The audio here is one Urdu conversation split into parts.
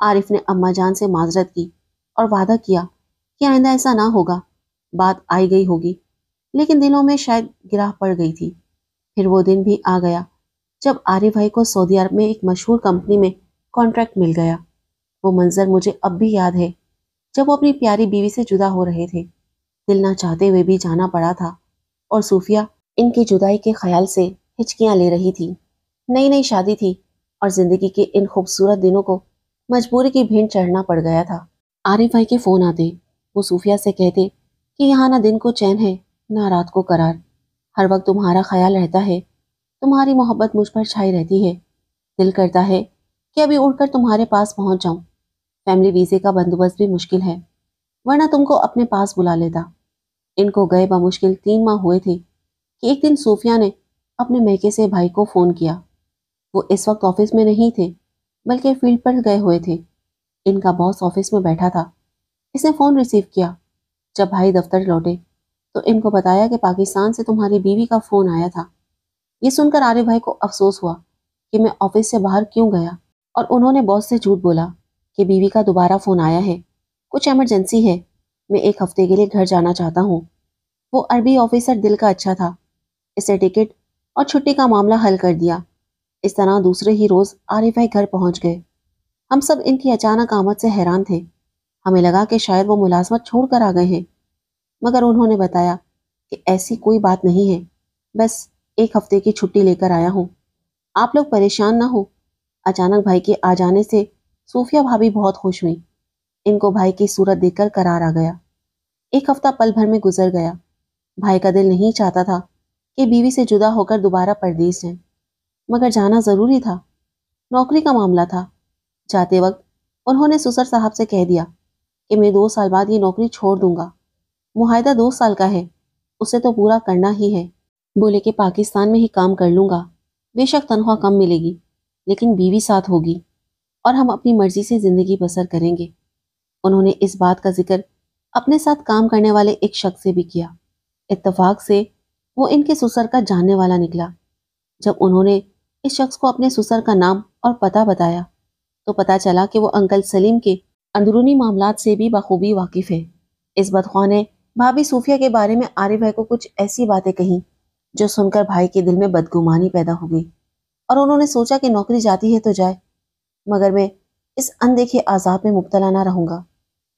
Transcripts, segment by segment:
عارف نے اماں جان سے معذرت کی اور وعدہ کیا کہ آئندہ ایسا نہ ہوگا۔ بات آئی گئی ہوگی، لیکن دلوں میں شاید گرہ پڑ گئی تھی۔ پھر وہ دن بھی آ گیا جب عارف بھائی کو سعودی عرب میں ایک مشہور کمپنی میں کانٹریکٹ مل گیا۔ وہ منظر مجھے اب بھی یاد ہے جب وہ اپنی پیاری بیوی سے جدا ہو رہے تھے۔ دل نہ چاہتے ہوئے بھی جانا پڑا تھا، اور صوفیہ ان کی جدائی کے خیال سے ہچکیاں لے رہی تھی۔ نئی نئی شادی تھی اور زندگی کے ان خوبصورت دنوں کو مجبوری کی بھینٹ چڑھنا پڑ گیا تھا۔ عارف بھائی کے فون آتے، وہ صوفیہ سے کہتے کہ یہاں نہ دن کو چین ہے نہ رات کو قرار، ہر وقت تمہارا خیال رہتا ہے، تمہاری محبت مجھ پر چھائی رہتی ہے۔ دل کرتا ہے کہ ابھی اڑ کر تمہارے پاس پہنچ جاؤں۔ فیملی ویزے کا بندوبست بھی مشکل ہے، ورنہ تم کو اپنے پاس بلا لیتا۔ ان کو گئے بمشکل 3 ماہ ہوئے تھے کہ ایک دن صوفیہ نے اپنے میکے سے بھائی کو فون کیا۔ وہ اس وقت آفس میں نہیں تھے بلکہ فیلڈ پر گئے ہوئے تھے۔ ان کا باس آفس میں بیٹھا تھا۔ اس نے فون ریسیو کیا۔ جب بھائی دفتر لوٹے تو ان کو بتایا کہ پاکستان سے تمہاری بیوی کا فون آیا تھا۔ یہ سن کر عارف بھائی کو افسوس ہوا کہ میں آفس سے باہر کیوں گیا، اور انہوں نے باس سے جھوٹ بولا کہ بیوی کا دوبارہ فون آیا ہے، کچھ ایمرجنسی ہے، میں 1 ہفتے کے لیے گھر جانا چاہتا ہوں۔ وہ عربی آفیسر دل کا اچھا تھا، اسے ٹکٹ اور چھٹی کا معاملہ حل کر دیا۔ اس طرح دوسرے ہی روز عارف بھائی گھر پہنچ گئے۔ ہم سب ان کی اچانک آمد سے حیران تھے۔ ہمیں لگا کہ شاید وہ ملازمت چھوڑ کر آ گئے ہیں، مگر انہوں نے بتایا کہ ایسی کوئی بات نہیں ہے، بس 1 ہفتے کی چھٹی لے کر آیا ہوں، آپ لوگ پریشان نہ ہو۔ اچانک بھائی کے آ جانے سے صوفیہ بھابھی بہت خوش ہوئی۔ ان کو بھائی کی صورت دیکھ کر قرار آ گیا۔ 1 ہفتہ پل بھر میں گزر گیا۔ بھائی کا دل نہیں چاہتا تھا کہ بیوی سے جدا ہو کر دوبارہ پردیس جائیں، مگر جانا ضروری تھا، نوکری کا معاملہ تھا۔ جاتے وقت انہوں نے سسر صاحب سے کہہ دیا کہ میں 2 سال بعد یہ نوکری چھوڑ دوں گا۔ معاہدہ 2 سال کا ہے، اسے تو پورا کرنا ہی ہے۔ بولے کہ پاکستان میں ہی کام کر لوں گا، بے شک تنخواہ کم ملے گی، لیکن بیوی ساتھ ہوگی اور ہم اپنی مرضی سے زندگی بسر کریں گے۔ انہوں نے اس بات کا ذکر اپنے ساتھ کام کرنے والے ایک شخص سے بھی کیا۔ اتفاق سے وہ ان کے سسر کا جاننے والا نکلا۔ جب انہوں نے اس شخص کو اپنے سسر کا نام اور پتہ بتایا تو پتہ چلا کہ وہ انکل سلیم کے اندرونی معاملات سے بھی بخوبی واقف ہے۔ اس بدخواہ نے بھابھی صوفیہ کے بارے میں عارف بھائی کو کچھ ایسی باتیں کہیں جو سن کر بھائی کے دل میں بدگمانی پیدا ہو گئی، اور انہوں نے سوچا کہ نوکری جاتی ہے تو جائے، مگر میں اس اندیکھے عذاب میں مبتلا نہ رہوں گا۔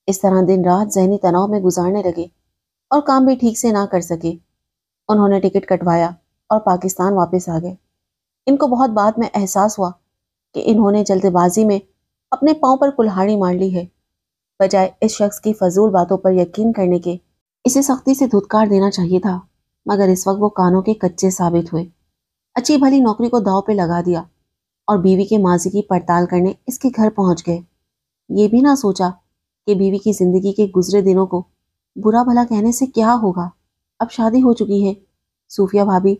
اس طرح دن رات ذہنی تناؤ میں گزارنے لگے اور کام بھی ٹھیک سے نہ کر سکے۔ انہوں نے ٹکٹ کٹوایا اور پاکستان واپس آ گئے۔ ان کو بہت بعد میں احساس ہوا کہ انہوں نے جلد بازی میں اپنے پاؤں پر کلہاڑی مار لی ہے۔ بجائے اس شخص کی فضول باتوں پر یقین کرنے کے اسے سختی سے دھتکار دینا چاہیے تھا، مگر اس وقت وہ کانوں کے کچے ثابت ہوئے۔ اچھی بھلی نوکری کو داؤ پہ لگا دیا اور بیوی کے ماضی کی پڑتال کرنے اس کے گھر پہنچ گئے۔ یہ بھی نہ سوچا کہ بیوی کی زندگی کے گزرے دنوں کو برا بھلا کہنے سے کیا ہوگا، اب شادی ہو چکی ہے۔ صوفیہ بھابھی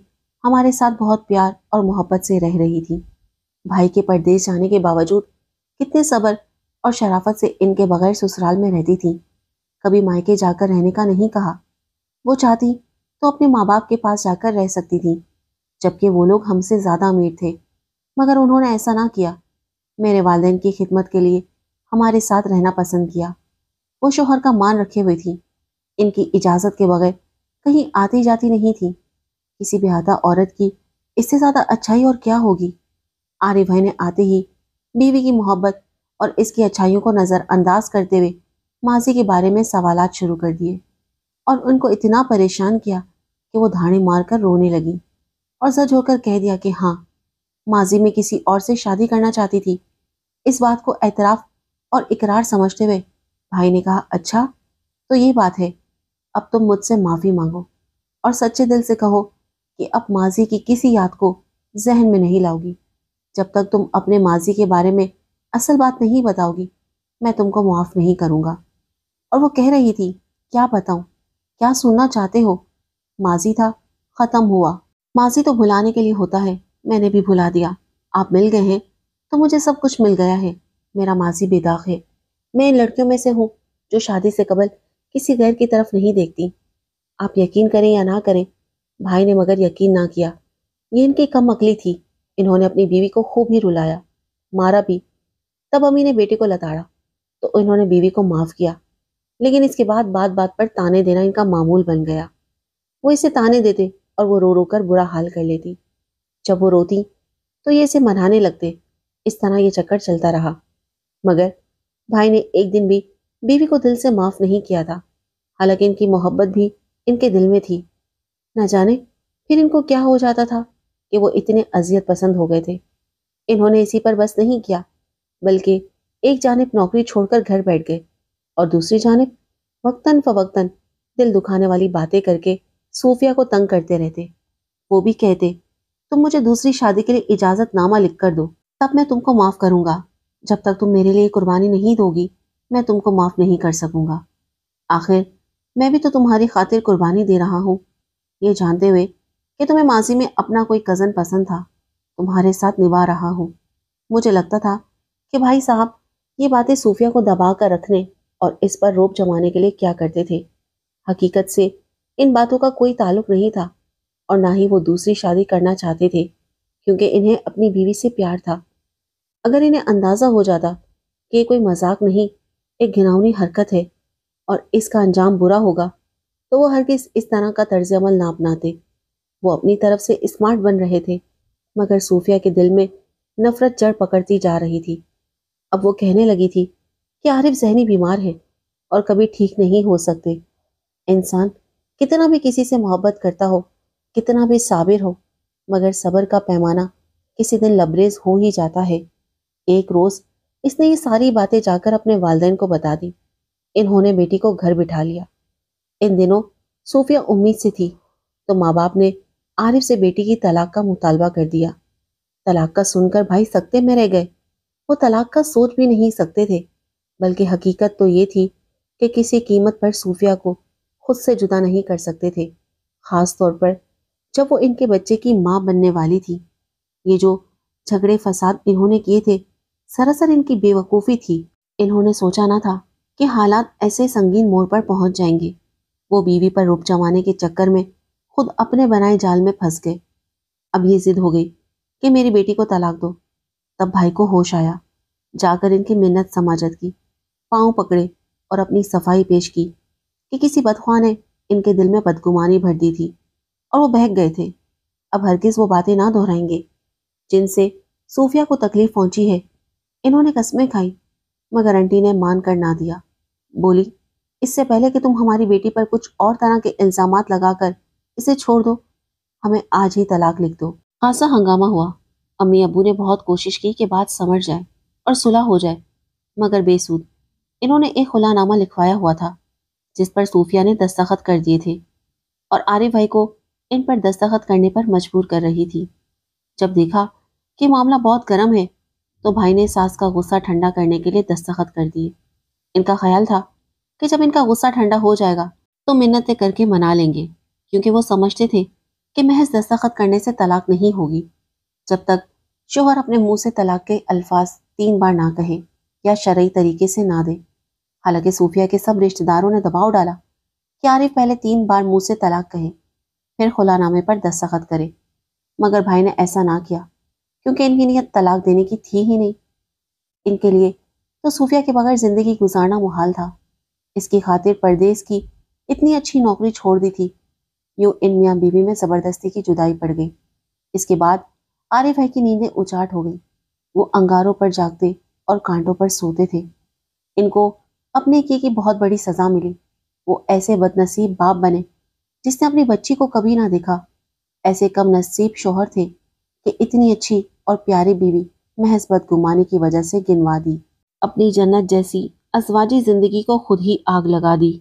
ہمارے ساتھ بہت پیار اور محبت سے رہ رہی تھی۔ بھائی کے پردیس جانے کے باوجود کتنے صبر اور شرافت سے ان کے بغیر سسرال میں رہتی تھی۔ کبھی مائکے جا کر رہنے کا نہیں کہا، وہ چاہتی تو اپنے ماں باپ کے پاس جا کر رہ سکتی تھی، جبکہ وہ لوگ ہم سے زیادہ امیر تھے، مگر انہوں نے ایسا نہ کیا۔ میرے والدین کی خدمت کے لیے ہمارے ساتھ رہنا پسند کیا۔ وہ شوہر کا مان رکھے ہوئے تھی، ان کی اجازت کے بغیر کہیں آتی جاتی نہیں تھی۔ کسی بیاہدہ عورت کی اس سے زیادہ اچھائی اور کیا ہوگی؟ عارف بھائی نے آتے ہی بیوی کی محبت اور اس کی اچھائیوں کو نظر انداز کرتے ہوئے ماضی کے بارے میں سوالات شروع کر دیے، اور ان کو اتنا پریشان کیا کہ وہ دھاڑی مار کر رونے لگی اور زج ہو کر کہہ دیا کہ ہاں، ماضی میں کسی اور سے شادی کرنا چاہتی تھی۔ اس بات کو اعتراف اور اقرار سمجھتے ہوئے بھائی نے کہا، اچھا تو یہ بات ہے، اب تم مجھ سے معافی مانگو اور سچے دل سے کہو کہ اب ماضی کی کسی یاد کو ذہن میں نہیں لاؤ گی۔ جب تک تم اپنے ماضی کے بارے میں اصل بات نہیں بتاؤ گی، میں تم کو معاف نہیں کروں گا۔ اور وہ کہہ رہی تھی، کیا بتاؤں، کیا سننا چاہتے ہو؟ ماضی تھا، ختم ہوا۔ ماضی تو بھلانے کے لیے ہوتا ہے، میں نے بھی بھلا دیا۔ آپ مل گئے ہیں تو مجھے سب کچھ مل گیا ہے۔ میرا ماضی بے داغ ہے۔ میں ان لڑکیوں میں سے ہوں جو شادی سے قبل کسی غیر کی طرف نہیں دیکھتی۔ آپ یقین کریں یا نہ کریں، بھائی نے مگر یقین نہ کیا۔ یہ ان کی کم عقلی تھی۔ انہوں نے اپنی بیوی کو خوب ہی رلایا، مارا بھی، تب امی نے بیٹے کو لتاڑا تو انہوں نے بیوی کو معاف کیا، لیکن اس کے بعد بات بات پر تانے دینا ان کا معمول بن گیا۔ وہ اسے تانے دیتے اور وہ رو رو کر برا حال کر لیتی۔ جب وہ روتی تو یہ اسے منانے لگتے۔ اس طرح یہ چکر چلتا رہا، مگر بھائی نے ایک دن بھی بیوی کو دل سے معاف نہیں کیا تھا، حالانکہ ان کی محبت بھی ان کے دل میں تھی۔ نہ جانے پھر ان کو کیا ہو جاتا تھا کہ وہ اتنے اذیت پسند ہو گئے تھے۔ انہوں نے اسی پر بس نہیں کیا، بلکہ ایک جانب نوکری چھوڑ کر گھر بیٹھ گئے اور دوسری جانب وقتاً فوقتاً دل دکھانے والی باتیں کر کے صوفیہ کو تنگ کرتے رہتے۔ وہ بھی کہتے، تم مجھے دوسری شادی کے لیے اجازت نامہ لکھ کر دو، تب میں تم کو معاف کروں گا۔ جب تک تم میرے لیے قربانی نہیں دو گی میں تم کو معاف نہیں کر سکوں گا۔ آخر میں بھی تو تمہاری خاطر قربانی دے رہا ہوں، یہ جانتے ہوئے کہ تمہیں ماضی میں اپنا کوئی کزن پسند تھا، تمہارے ساتھ نبھا رہا ہوں۔ مجھے لگتا تھا کہ بھائی صاحب یہ باتیں صوفیہ کو دبا کر رکھنے اور اس پر روب جمانے کے لیے کیا کرتے تھے۔ حقیقت سے ان باتوں کا کوئی تعلق نہیں تھا، اور نہ ہی وہ دوسری شادی کرنا چاہتے تھے، کیونکہ انہیں اپنی بیوی سے پیار تھا۔ اگر انہیں اندازہ ہو جاتا کہ یہ کوئی مذاق نہیں، ایک گھناؤنی حرکت ہے اور اس کا انجام برا ہوگا، تو وہ ہرگز اس طرح کا طرز عمل نہ اپناتے۔ وہ اپنی طرف سے اسمارٹ بن رہے تھے، مگر صوفیہ کے دل میں نفرت جڑ پکڑتی جا رہی تھی۔ اب وہ کہنے لگی تھی کہ عارف ذہنی بیمار ہے اور کبھی ٹھیک نہیں ہو سکتے۔ انسان کتنا بھی کسی سے محبت کرتا ہو، کتنا بھی صابر ہو، مگر صبر کا پیمانہ کسی دن لبریز ہو ہی جاتا ہے۔ ایک روز اس نے یہ ساری باتیں جا کر اپنے والدین کو بتا دی۔ انہوں نے بیٹی کو گھر بٹھا لیا۔ ان دنوں صوفیہ امید سے تھی تو ماں باپ نے عارف سے بیٹی کی طلاق کا مطالبہ کر دیا۔ طلاق کا سن کر بھائی سکتے میں رہ گئے۔ وہ طلاق کا سوچ بھی نہیں سکتے تھے، بلکہ حقیقت تو یہ تھی کہ کسی قیمت پر صوفیہ کو خود سے جدا نہیں کر سکتے تھے، خاص طور پر جب وہ ان کے بچے کی ماں بننے والی تھی۔ یہ جو جھگڑے فساد انہوں نے کیے تھے، سراسر ان کی بے وقوفی تھی۔ انہوں نے سوچا نہ تھا کہ حالات ایسے سنگین موڑ پر پہنچ جائیں گے۔ وہ بیوی پر رعب جمانے کے چکر میں خود اپنے بنائے جال میں پھنس گئے۔ اب یہ ضد ہو گئی کہ میری بیٹی کو طلاق دو۔ تب بھائی کو ہوش آیا، جا کر ان کی منت سماجت کی، پاؤں پکڑے اور اپنی صفائی پیش کی کہ کسی بدخواہ نے ان کے دل میں بدگمانی بھر دی تھی اور وہ بہک گئے تھے۔ اب ہرگز وہ باتیں نہ دہرائیں گے جن سے صوفیہ کو تکلیف پہنچی ہے۔ انہوں نے قسمیں کھائیں، مگر انٹی نے مان کر نہ دیا۔ بولی، اس سے پہلے کہ تم ہماری بیٹی پر کچھ اور طرح کے الزامات لگا کر اسے چھوڑ دو، ہمیں آج ہی طلاق لکھ دو۔ خاصا ہنگامہ ہوا۔ امی ابو نے بہت کوشش کی کہ بات سمجھ جائے اور صلح ہو جائے، مگر بے سود۔ انہوں نے ایک خلا نامہ لکھوایا ہوا تھا جس پر صوفیہ نے دستخط کر دیے تھے، اور عارف بھائی کو ان پر دستخط کرنے پر مجبور کر رہی تھی۔ جب دیکھا کہ معاملہ بہت گرم ہے تو بھائی نے ساس کا غصہ ٹھنڈا کرنے کے لیے دستخط کر دیے۔ ان کا خیال تھا کہ جب ان کا غصہ ٹھنڈا ہو جائے گا تو منتیں کر کے منا لیں گے، کیونکہ وہ سمجھتے تھے کہ محض دستخط کرنے سے طلاق نہیں ہوگی جب تک شوہر اپنے منہ سے طلاق کے الفاظ 3 بار نہ کہے یا شرعی طریقے سے نہ دے۔ حالانکہ صوفیہ کے سب رشتہ داروں نے دباؤ ڈالا کہ عارف پہلے 3 بار منہ سے طلاق کہے، پھر خلا نامے پر دستخط کرے، مگر بھائی نے ایسا نہ کیا، کیونکہ ان کی نیت طلاق دینے کی تھی ہی نہیں۔ ان کے لیے تو صوفیہ کے بغیر زندگی گزارنا محال تھا۔ اس کی خاطر پردیس کی اتنی اچھی نوکری چھوڑ دی تھی۔ یوں ان میاں بیوی میں زبردستی کی جدائی پڑ گئی۔ اس کے بعد عارف بھائی کی نیندیں اچاٹ ہو گئی۔ وہ انگاروں پر جاگتے اور کانٹوں پر سوتے تھے۔ ان کو اپنے کی بہت بڑی سزا ملی۔ وہ ایسے بد نصیب باپ بنے جس نے اپنی بچی کو کبھی نہ دیکھا، ایسے کم نصیب شوہر تھے کہ اتنی اچھی اور پیاری بیوی محض بدگمانی کی وجہ سے گنوا دی۔ اپنی جنت جیسی ازواجی زندگی کو خود ہی آگ لگا دی۔